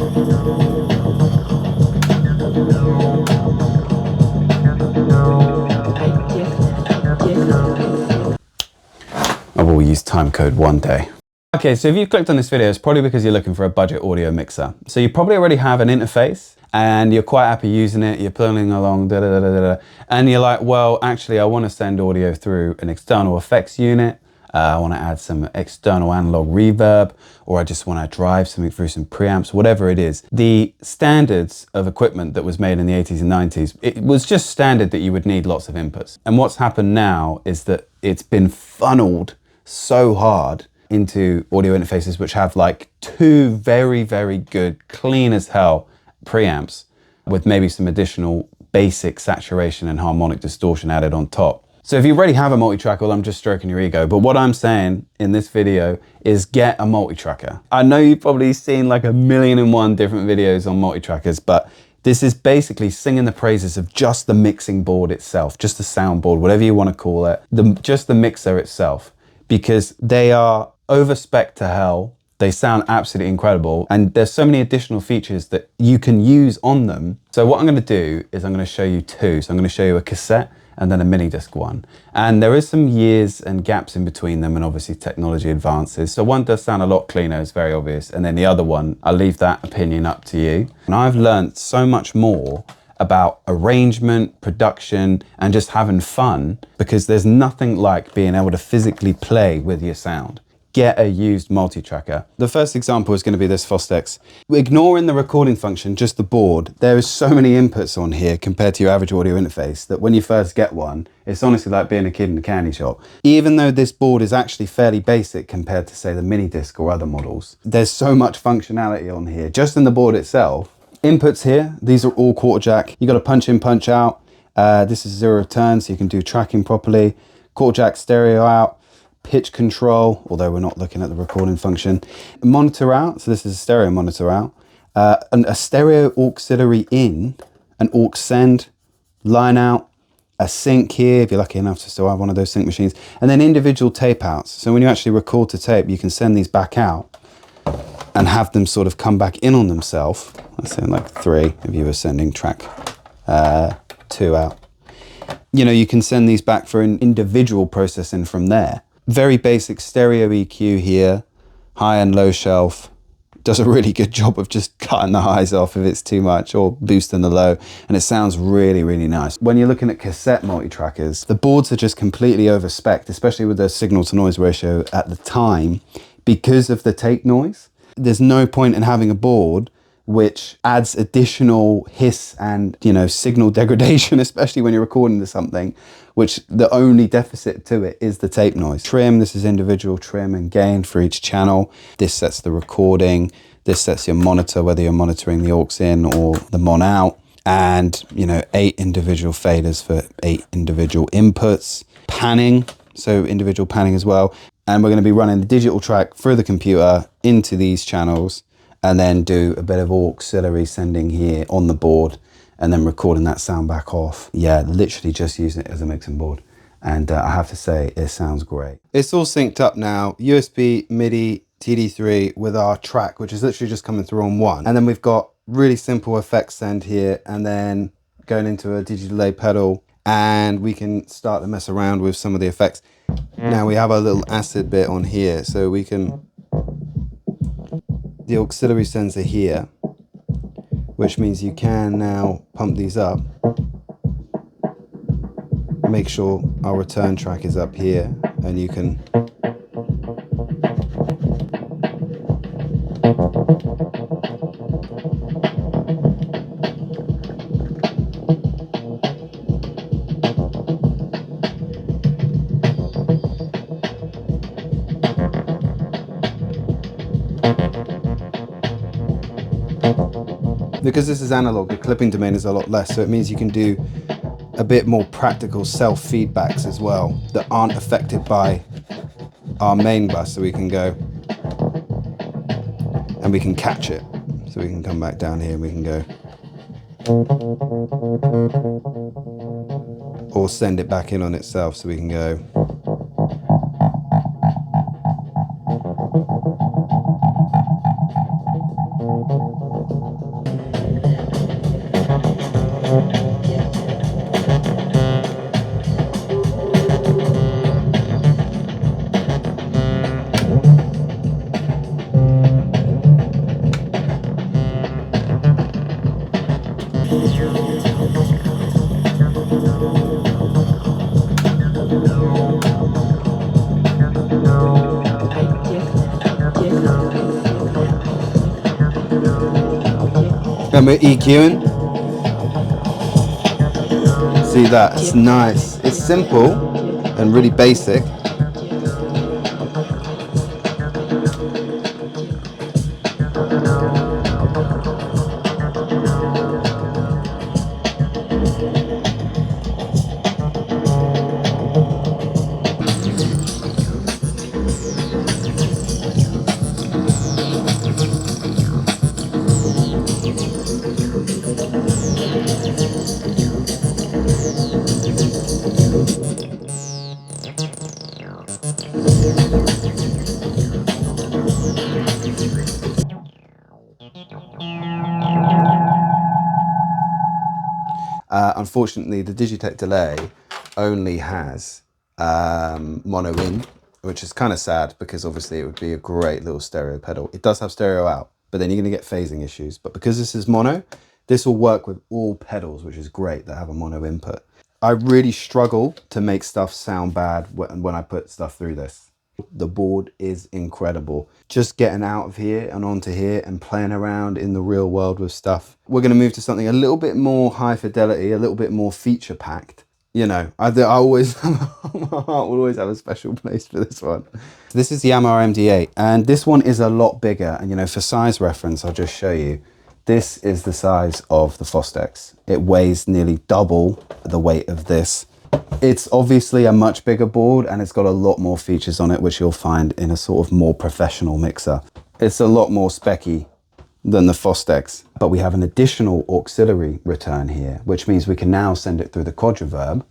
I will use timecode one day. Okay, so if you've clicked on this video, it's probably because you're looking for a budget audio mixer. So you probably already have an interface and you're quite happy using it, you're pulling along, and you're like, well, actually, I want to send audio through an external effects unit. I want to add some external analog reverb, or I just want to drive something through some preamps, whatever it is. The standards of equipment that was made in the 80s and 90s, it was just standard that you would need lots of inputs. And what's happened now is that it's been funneled so hard into audio interfaces which have like two very, very good, clean as hell preamps with maybe some additional basic saturation and harmonic distortion added on top. So if you already have a multitrack, well, I'm just stroking your ego, but what I'm saying in this video is get a multitracker. I know you've probably seen like 1,000,001 different videos on multitrackers, but this is basically singing the praises of just the mixing board itself, just the soundboard, whatever you want to call it, just the mixer itself, because they are over spec to hell. They sound absolutely incredible. And there's so many additional features that you can use on them. So what I'm going to do is I'm going to show you two. So I'm going to show you a cassette and then a MiniDisc one. And there is some years and gaps in between them, and obviously technology advances. So one does sound a lot cleaner, it's very obvious. And then the other one, I'll leave that opinion up to you. And I've learned so much more about arrangement, production, and just having fun, because there's nothing like being able to physically play with your sound. Get a used multi-tracker. The first example is going to be this Fostex. Ignoring the recording function, just the board, there is so many inputs on here compared to your average audio interface that when you first get one, it's honestly like being a kid in a candy shop. Even though this board is actually fairly basic compared to, say, the MiniDisc or other models, there's so much functionality on here, just in the board itself. Inputs here, these are all quarter jack. You got a punch in, punch out. This is 0 return, so you can do tracking properly. Quarter jack stereo out. Pitch control, although we're not looking at the recording function. Monitor out, so this is a stereo monitor out. And a stereo auxiliary in, an aux send, line out, a sync here, if you're lucky enough to still have one of those sync machines, and then individual tape outs. So when you actually record to tape, you can send these back out and have them sort of come back in on themselves. Let's say like 3 if you were sending track 2 out. You know, you can send these back for an individual processing from there. Very basic stereo EQ here, high and low shelf. Does a really good job of just cutting the highs off if it's too much, or boosting the low, and it sounds really, really nice. When you're looking at cassette multi-trackers, the boards are just completely over-spec'd, especially with the signal to noise ratio at the time, because of the tape noise. There's no point in having a board which adds additional hiss and, you know, signal degradation, especially when you're recording to something, which the only deficit to it is the tape noise. Trim, this is individual trim and gain for each channel. This sets the recording. This sets your monitor, whether you're monitoring the aux in or the mon out. And, you know, 8 individual faders for 8 individual inputs. Panning, so individual panning as well. And we're going to be running the digital track through the computer into these channels, and then do a bit of auxiliary sending here on the board, and then recording that sound back off. Yeah, literally just using it as a mixing board. And I have to say, it sounds great. It's all synced up now. USB, MIDI, TD3 with our track, which is literally just coming through on one. And then we've got really simple effects send here, and then going into a digital pedal, and we can start to mess around with some of the effects. Now we have a little acid bit on here, so we can, the auxiliary sends are here, which means you can now pump these up. Make sure our return track is up here, and you can because this is analog, the clipping domain is a lot less, so it means you can do a bit more practical self-feedbacks as well that aren't affected by our main bus. So we can go and we can catch it. So we can come back down here and we can go, or send it back in on itself, so we can go. And we're EQing. See that? It's nice. It's simple and really basic. Unfortunately, the Digitech Delay only has mono in, which is kind of sad because obviously it would be a great little stereo pedal. It does have stereo out, but then you're going to get phasing issues. But because this is mono, this will work with all pedals, which is great that have a mono input. I really struggle to make stuff sound bad when I put stuff through this. The board is incredible. Just getting out of here and onto here and playing around in the real world with stuff. We're going to move to something a little bit more high fidelity, a little bit more feature packed. You know, I always, my heart will always have a special place for this one. This is the Yamaha MD8, and this one is a lot bigger. And you know, for size reference, I'll just show you. This is the size of the Fostex. It weighs nearly double the weight of this. It's obviously a much bigger board and it's got a lot more features on it, which you'll find in a sort of more professional mixer. It's a lot more specky than the Fostex, but we have an additional auxiliary return here, which means we can now send it through the quad reverb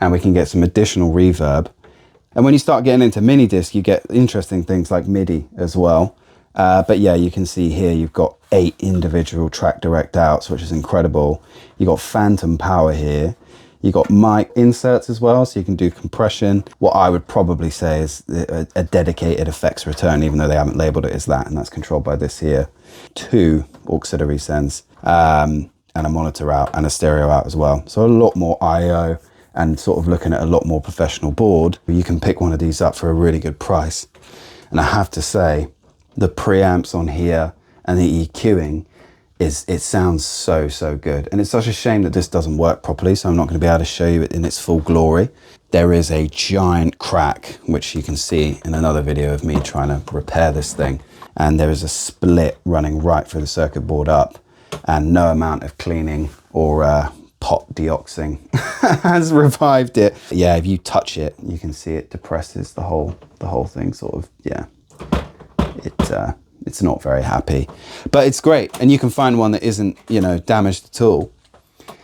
and we can get some additional reverb. And when you start getting into MiniDisc, you get interesting things like MIDI as well. But yeah, you can see here you've got 8 individual track direct outs, which is incredible. You've got phantom power here. You've got mic inserts as well, so you can do compression. What I would probably say is a dedicated effects return, even though they haven't labeled it as that, and that's controlled by this here. 2 auxiliary sends, and a monitor out and a stereo out as well. So a lot more I/O and sort of looking at a lot more professional board. You can pick one of these up for a really good price. And I have to say, the preamps on here and the EQing, it sounds so good. And it's such a shame that this doesn't work properly, so I'm not going to be able to show you it in its full glory. There is a giant crack, which you can see in another video of me trying to repair this thing. And there is a split running right through the circuit board up, and no amount of cleaning or pot deoxing has revived it. Yeah, if you touch it, you can see it depresses the whole thing sort of, yeah. It's not very happy, but it's great. And you can find one that isn't, you know, damaged at all.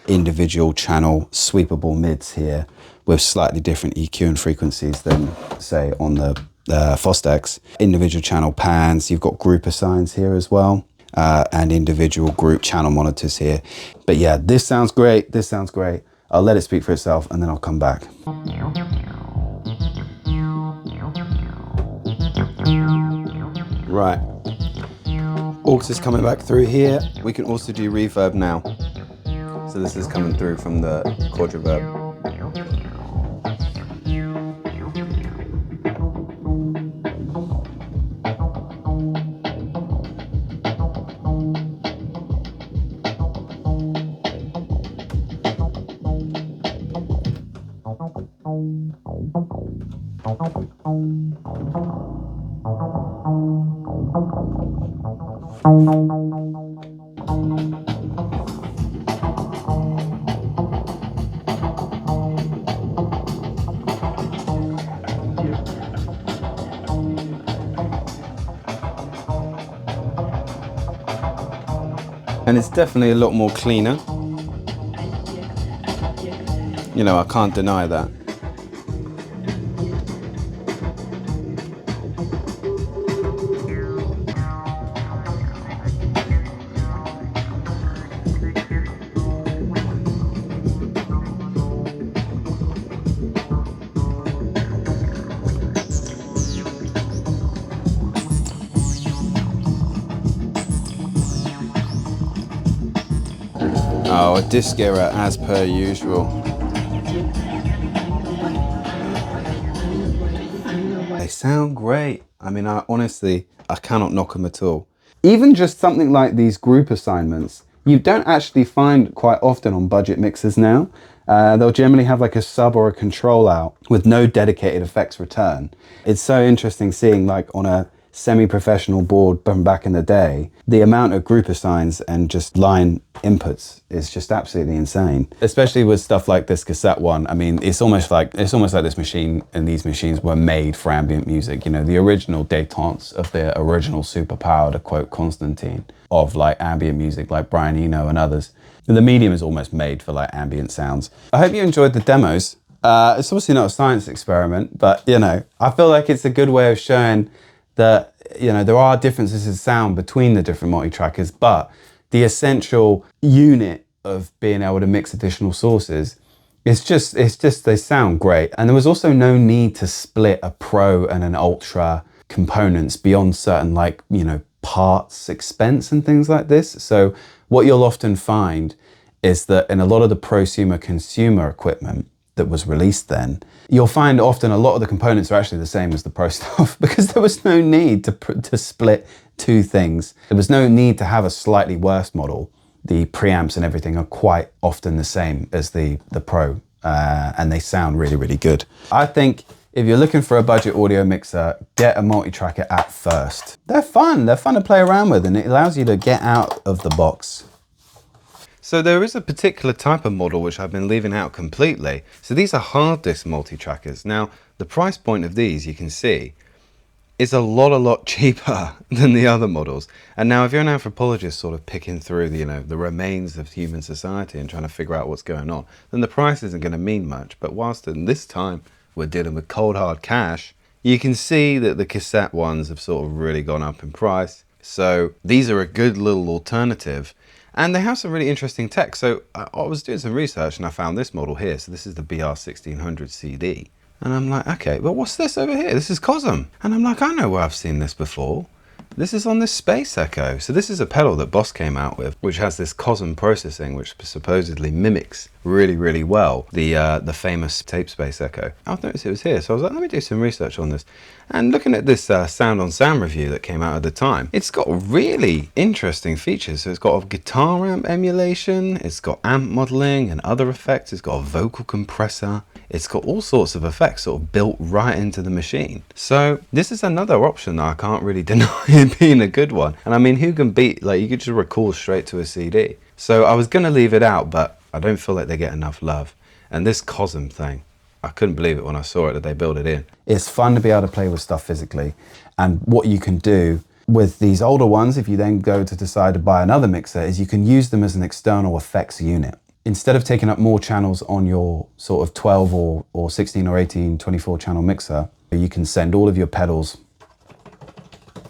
Individual channel sweepable mids here with slightly different EQ and frequencies than say on the Fostex. Individual channel pans, you've got group assigns here as well, and individual group channel monitors here. But yeah, this sounds great. This sounds great. I'll let it speak for itself and then I'll come back. Right, aux is coming back through here. We can also do reverb now. So this is coming through from the quad reverb. And it's definitely a lot more cleaner. You know, I can't deny that. Oh, a disc error as per usual. They sound great. I mean, honestly, I cannot knock them at all. Even just something like these group assignments, you don't actually find quite often on budget mixers now. They'll generally have like a sub or a control out with no dedicated effects return. It's so interesting seeing like on a semi-professional board from back in the day, the amount of group assigns and just line inputs is just absolutely insane. Especially with stuff like this cassette one. I mean, it's almost like this machine and these machines were made for ambient music. You know, the original détente of the original superpower, to quote Constantine, of like ambient music, like Brian Eno and others. The medium is almost made for like ambient sounds. I hope you enjoyed the demos. It's obviously not a science experiment, but you know, I feel like it's a good way of showing that, you know, there are differences in sound between the different multi-trackers, but the essential unit of being able to mix additional sources, it's just they sound great. And there was also no need to split a pro and an ultra components beyond certain, like, you know, parts expense and things like this. So what you'll often find is that in a lot of the prosumer consumer equipment that was released then, you'll find often a lot of the components are actually the same as the pro stuff, because there was no need to split two things. There was no need to have a slightly worse model. The preamps and everything are quite often the same as the pro, and they sound really, really good. I think if you're looking for a budget audio mixer, get a multi-tracker at first. They're fun to play around with, and it allows you to get out of the box. So there is a particular type of model which I've been leaving out completely. So these are Harddisk multi-trackers. Now, the price point of these, you can see, is a lot cheaper than the other models. And now if you're an anthropologist sort of picking through the, you know, the remains of human society and trying to figure out what's going on, then the price isn't going to mean much. But whilst in this time we're dealing with cold hard cash, you can see that the cassette ones have sort of really gone up in price. So these are a good little alternative. And they have some really interesting tech. So I was doing some research and I found this model here. So this is the BR1600 CD. And I'm like, okay, but what's this over here? This is Cosm. And I'm like, I know where I've seen this before. This is on this Space Echo. So this is a pedal that Boss came out with, which has this Cosm processing, which supposedly mimics really, really well the famous tape Space Echo. I noticed it was here, so I was like, let me do some research on this. And looking at this Sound on Sound review that came out at the time, it's got really interesting features. So it's got a guitar amp emulation, it's got amp modeling and other effects, it's got a vocal compressor, it's got all sorts of effects sort of built right into the machine. So this is another option that I can't really deny being a good one. And I mean, who can beat, like, you could just record straight to a CD. So I was gonna leave it out, but I don't feel like they get enough love. And this Cosm thing, I couldn't believe it when I saw it that they built it in. It's fun to be able to play with stuff physically. And what you can do with these older ones, if you then go to decide to buy another mixer, is you can use them as an external effects unit. Instead of taking up more channels on your sort of 12 or 16 or 18, 24 channel mixer, you can send all of your pedals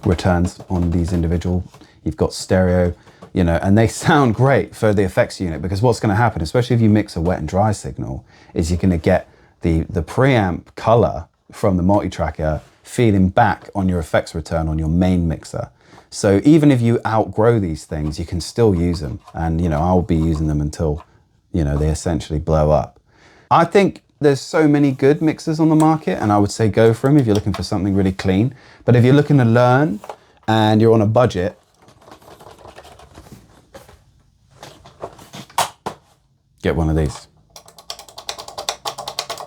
returns on these individual. You've got stereo, you know, and they sound great for the effects unit, because what's going to happen, especially if you mix a wet and dry signal, is you're going to get the preamp color from the multi-tracker feeding back on your effects return on your main mixer. So even if you outgrow these things, you can still use them. And, you know, I'll be using them until, you know, they essentially blow up. I think there's so many good mixers on the market, and I would say go for them if you're looking for something really clean. But if you're looking to learn and you're on a budget, get one of these.